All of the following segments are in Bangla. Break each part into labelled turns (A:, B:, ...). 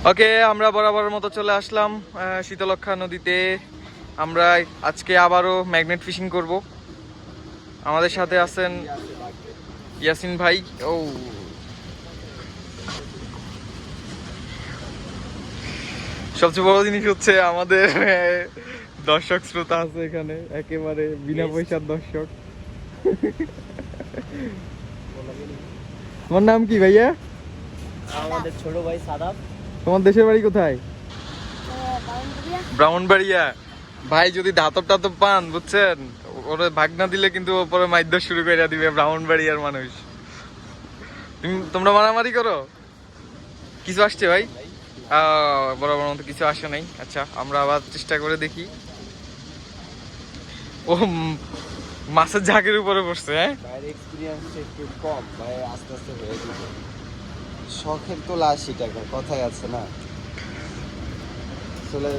A: ওকে, আমরা বরাবরের মতো চলে আসলাম শীতলক্ষা নদীতে। আমরা আজকে আবারও ম্যাগনেট ফিশিং করব। আমাদের সাথে আছেন ইয়াসিন ভাই। ও সবচেয়ে বড় জিনিস হচ্ছে আমাদের দর্শক শ্রোতা আছে এখানে, একেবারে বিনা পয়সার দর্শক। তোমার নাম কি ভাইয়া?
B: আমাদের ছোট ভাই সাদাব।
A: তোমার দেশের বাড়ি কোথায়? ব্রাহ্মণবাড়িয়া। ভাই যদি ধাতব টাতব পান, বুঝছেন, ওরা ভাগ না দিলে কিন্তু ওপরে মাইদ্য শুরু করে দিবে ব্রাহ্মণবাড়িয়ার মানুষ। তোমরা মারামারি করো? কিছু আসছে ভাই? বরাবর মতো কিছু আসে নাই। আচ্ছা, আমরা আবার চেষ্টা করে দেখি। ও মাছের ঝাঁকের উপরে পড়ছে। হ্যাঁ,
B: এক্সপিরিয়েন্স একটু কম ভাই, আস্তে আস্তে হয়ে যাবে। শখের তো লাশ, টাকা কথাই আছে না। আসলে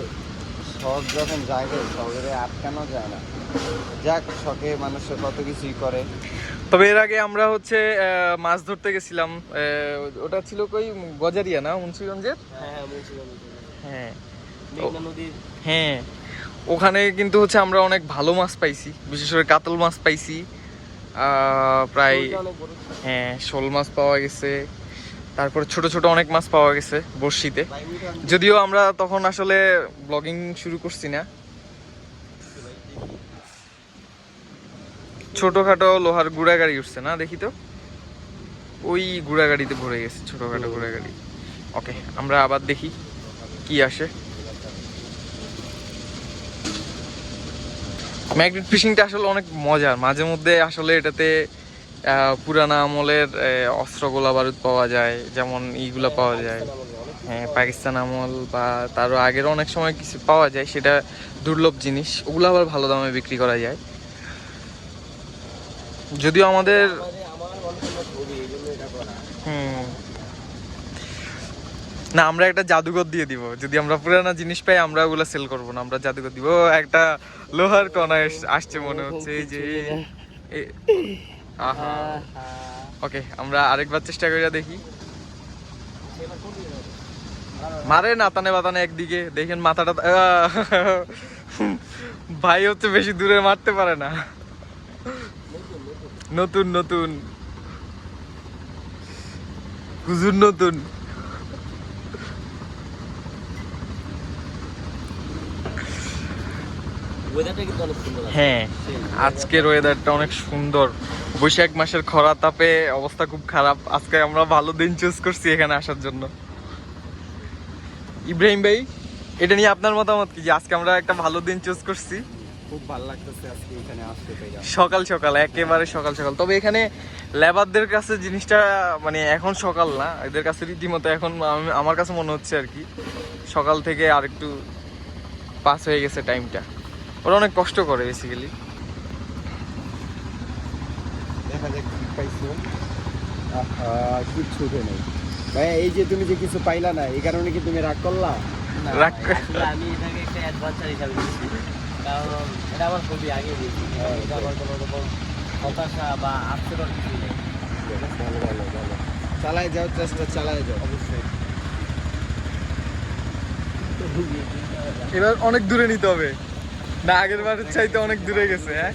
B: শখ যখন জাগে, শখের আটকানো যায় না। যাক, শখে মানুষের কত কিছুই করে।
A: তবে এর আগে আমরা হচ্ছে মাছ ধরতে গেছিলাম। ওটা ছিল কই, গজারিয়া না, মুন্সিগঞ্জের? হ্যাঁ,
B: নদীর।
A: হ্যাঁ, ওখানে কিন্তু হচ্ছে আমরা অনেক ভালো মাছ পাইছি, বিশেষ করে কাতল মাছ পাইছি প্রায়। হ্যাঁ, শোল মাছ পাওয়া গেছে, তারপরে ছোট ছোট অনেক মাছ পাওয়া গেছে বড়শিতে। যদিও আমরা তখন আসলে ব্লগিং শুরু করছি না। ছোটখাটো লোহার গুড়া গাড়ি উঠছে না, দেখি তো। ওই গুড়া গাড়িতে ভরে গেছে, ছোটখাটো গুড়া গাড়ি। ওকে, আমরা আবার দেখি কি আসে। ম্যাগনেট ফিশিংটা আসলে অনেক মজার। মাঝে মধ্যে আসলে এটাতে পুরানা আমলের অস্ত্র গোলা বারুদ পাওয়া যায়, যেমন ইগুলা পাওয়া যায়। হ্যাঁ, পাকিস্তান আমল বা তারও আগের অনেক সময় কিছু পাওয়া যায়, সেটা দুর্লভ জিনিস। ওগুলো আবার ভালো দামে বিক্রি করা যায়। যদিও আমাদের না, আমরা একটা জাদুঘর দিয়ে দিব। যদি আমরা পুরানা জিনিস পাই, আমরা ওগুলো সেল করবো না, আমরা জাদুঘর দিব। একটা লোহার কণা আসছে মনে হচ্ছে, এই যে। আহা, ওকে, আমরা আরেকবার চেষ্টা করে দেখি। মারে নাতানে বাতানে একদিকে, দেখেন মাথাটা। ভাই হচ্ছে বেশি দূরে মারতে পারে না। নতুন নতুন হুজুর, নতুন। হ্যাঁ, আজকের ওয়েদারটা অনেক সুন্দর। বৈশাখ মাসের খরা তাপে অবস্থা খুব খারাপ। আজকে আমরা ভালো দিন চুজ করছি এখানে আসার জন্য। ইব্রাহিম ভাই, এটা নিয়ে আপনার মতামত কি, যে আজকে আমরা একটা ভালো দিন চুজ করছি?
B: খুব ভালো লাগতেছে আজকে এখানে আসতে পেরে।
A: সকাল সকাল, একেবারে সকাল সকাল। তবে এখানে লেবারদের কাছে জিনিসটা মানে এখন সকাল না, এদের কাছে রীতিমতো এখন আমার কাছে মনে হচ্ছে আর কি সকাল থেকে আর একটু পাস হয়ে গেছে টাইমটা। ওরা অনেক কষ্ট করে বেসিক্যালি।
B: দেখা যাক কি পাইছো। কিচ্ছু উঠে নেই ভাই। এই যে তুমি যে কিছু পাইলা না, এই কারণে কি তুমি রাগ করলা?
A: রাগ
C: আমি এটাকে একটা অ্যাডভান্সার হিসাবে দিচ্ছি, কারণ এটা আমার খুবই আগে দিচ্ছি। এটা আমার কোনো রকম হতাশা বা আফসোস কিছু নেই।
B: ভালো ভালো ভালো, চালায় যাও, চেষ্টা চালায় যাও অবশ্যই।
A: এবার অনেক দূরে নিতে হবে না, আগের বারের চাইতে অনেক দূরে গেছে। হ্যাঁ,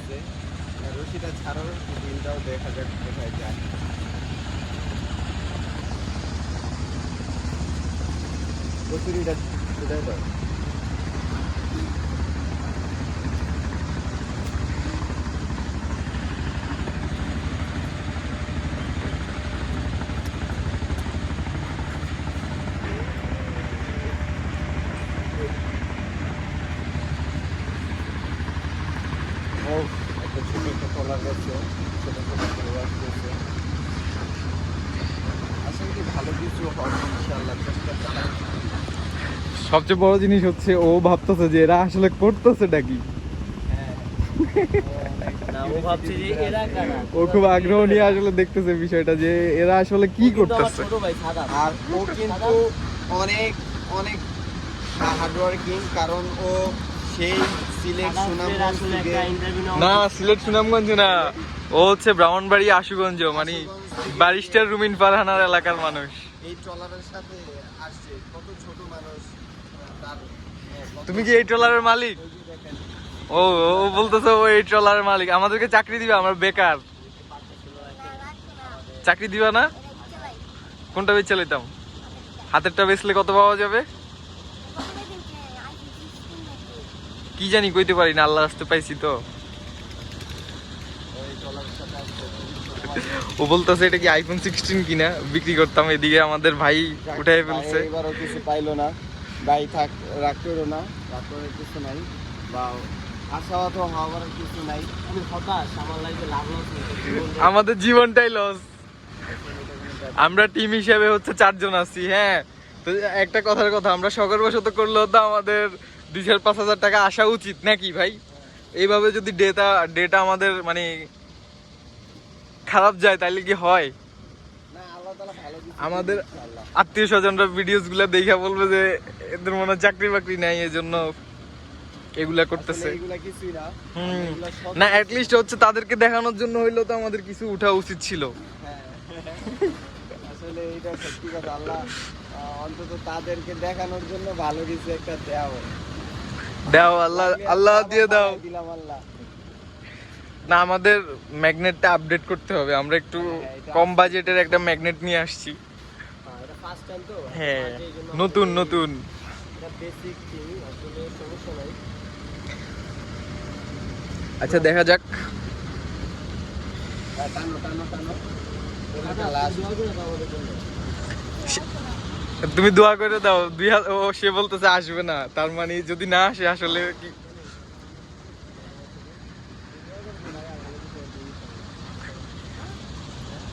B: রশিটা ছাড়ো, দিনটাও দেখা যাক কোথায় যায়। কচুরিটা কোথায় দাও? একটা ছোট একটা কলার গেছে, ছোট ছোট কলা আসতেছে। আসলে কি ভালো কিছু হবে ইনশাআল্লাহ, চেষ্টা চালাই।
A: সবচেয়ে বড় জিনিস হচ্ছে ও ভাবতেছে যে এরা আসলে করতেছেটা কি। ও খুব আগ্রহ নিয়ে আসলে দেখতেছে বিষয়টা, যে এরা আসলে কি করতেছে।
B: আর ও কিন্তু অনেক অনেক হার্ডওয়ার্কিং, কারণ ও সেই সিলেট সুনামগঞ্জ থেকে।
A: না, সিলেট সুনামগঞ্জ না, ও হচ্ছে ব্রাহ্মণবাড়ি আশুগঞ্জ, মানে ব্যারিস্টার রুমিন ফারহানার এলাকার মানুষ।
B: এই ট্রলারের সাথে আসছে কত ছোট মানুষ তার
A: তুমি কি এই ট্রলারের মালিক?
B: দেখেন
A: ও ও বলতেছে ও এই ট্রলারের মালিক। আমাদেরকে চাকরি দিবে, আমরা বেকার। চাকরি দিবা না? কোনটা বেচে লইতাম? হাতেরটা বেচলে কত পাওয়া যাবে কি জানি, কইতে পারি না, আল্লাহ রাস্তে পাইছি তো।
B: ওই ট্রলারের সাথে আসছে
A: ও বলতেছে এটা কি আইফোন 16 কিনা বিক্রি করতাম, এদিকে আমাদের ভাই উঠাই ফেলছে।
B: এবারও কিছু পাইলো না, ভাই থাক, রাগ করো না, রাগ করার কিছু নাই বা আশাহত হওয়ার কিছু নাই।
C: আমি হতাশ, আমার লাইফে লাভ লস
A: আমাদের জীবনটাই লস। আমরা টিম হিসেবে হচ্ছে 4 জন আছি। হ্যাঁ, তো একটা কথার কথা, আমরা শখেরবশত করলেও তো আমাদের 2000-5000 টাকা আসা উচিত নাকি ভাই? এইভাবে যদি ডেটা আমাদের মানে খারাপ যায় তাহলে কি হয়?
B: না, আল্লাহ তাআলা ভালো কিছু
A: আমাদের
B: দিবে ইনশাআল্লাহ।
A: আত্মীয় স্বজনরা ভিডিওস গুলা দেখে বলবে যে এদের মনে হয় চাকরি বাকরি নাই, এই জন্য এগুলা করতেছে।
B: আসলে এগুলা কিছুই না,
A: হুম,
B: এগুলা সব
A: না অ্যাটলিস্ট হচ্ছে তাদেরকে দেখানোর জন্য হইলেও তো আমাদের কিছু উঠা উচিত ছিল।
B: হ্যাঁ। আসলে এটা সত্যি কথা, আল্লাহ অন্তত তাদেরকে দেখানোর জন্য ভালো কিছু একটা দেও।
A: দাও আল্লাহ, আল্লাহ দিয়ে দাও।
B: দিলাম আল্লাহ।
A: না, আমাদের ম্যাগনেটটা আপডেট করতে হবে। আমরা একটু
B: হ্যাঁ, এটা
A: কম বাজেটের একটা ম্যাগনেট নিয়ে আসছি।
C: এটা ফার্স্ট টাইম তো,
A: হ্যাঁ,
C: এই জন্য
A: নতুন
C: আমাদের
A: নতুন।
C: এটা বেসিক থিং, আসলে সমস্যা নাই।
A: আচ্ছা দেখা যাক।
B: টানো টানো টানো।
C: আচ্ছা, দোয়া করে দাও আমাদের জন্য।
A: তুমি দোয়া করে দাও। ও সে বলতেছে আসবে না, তার মানে যদি না আসে আসলে কি?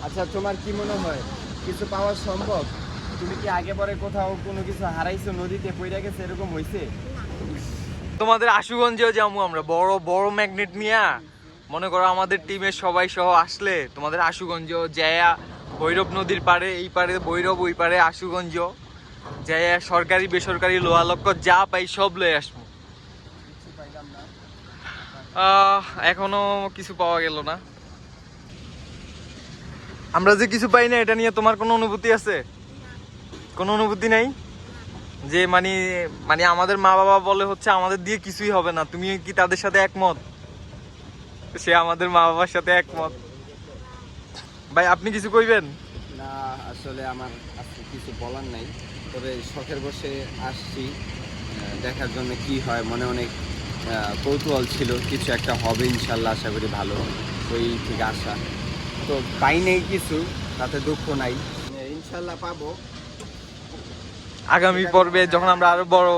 B: আচ্ছা, তোমার কি মনে হয় কিছু পাওয়া সম্ভব? তুমি কি আগে পরে কোথাও কোনো কিছু হারাইছো, নদীতে পইড়া গেছে, এরকম হইছে?
A: তোমাদের আশুগঞ্জেও যাবো আমরা, বড় বড় ম্যাগনেট নিয়া। মনে করো আমাদের টিমের সবাই সহ আসলে তোমাদের আশুগঞ্জ যায়া ভৈরব নদীর পাড়ে, এই পাড়ে ভৈরব, ওই পাড়ে আশুগঞ্জ যায়া সরকারি বেসরকারি লোহা লক্কর যা পাই সব লয়ে আসবো।
B: কিছু পাইলাম না।
A: এখনো কিছু পাওয়া গেল না। আমরা যে কিছু পাই না এটা নিয়ে তোমার কোনো অনুভূতি আছে? কোনো অনুভূতি নাই? যে মানে মানে আমাদের মা বাবা বলে হচ্ছে আমাদের দিয়ে কিছুই হবে না, তুমি কি তাদের সাথে একমত? সে আমাদের মা বাবার সাথে একমত। ভাই আপনি কিছু কইবেন?
B: না, আসলে আমার আজকে কিছু বলার নাই, তবে শখের বসে আসছি দেখার জন্য কি হয়। মনে অনেক কৌতূহল ছিল, কিছু একটা হবে ইনশাল্লাহ, আশা করি ভালো, ওই থেকে আসা। তো পাই নেই কিছু, তাতে দুঃখ নাই, ইনশাল্লাহ পাবো
A: আগামী পর্বে যখন আমরা আরো বড়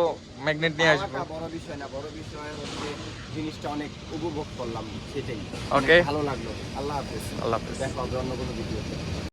A: ম্যাগনেট নিয়ে আসবো।
B: পাওয়াটা বড় বিষয় না, বড় বিষয় হচ্ছে জিনিসটা অনেক উপভোগ করলাম, সেটাই
A: Okay.
B: ভালো লাগলো। আল্লাহ হাফেজ,
A: আল্লাহ হাফেজ।
B: দেখা হবে অন্য কোনো ভিডিওতে।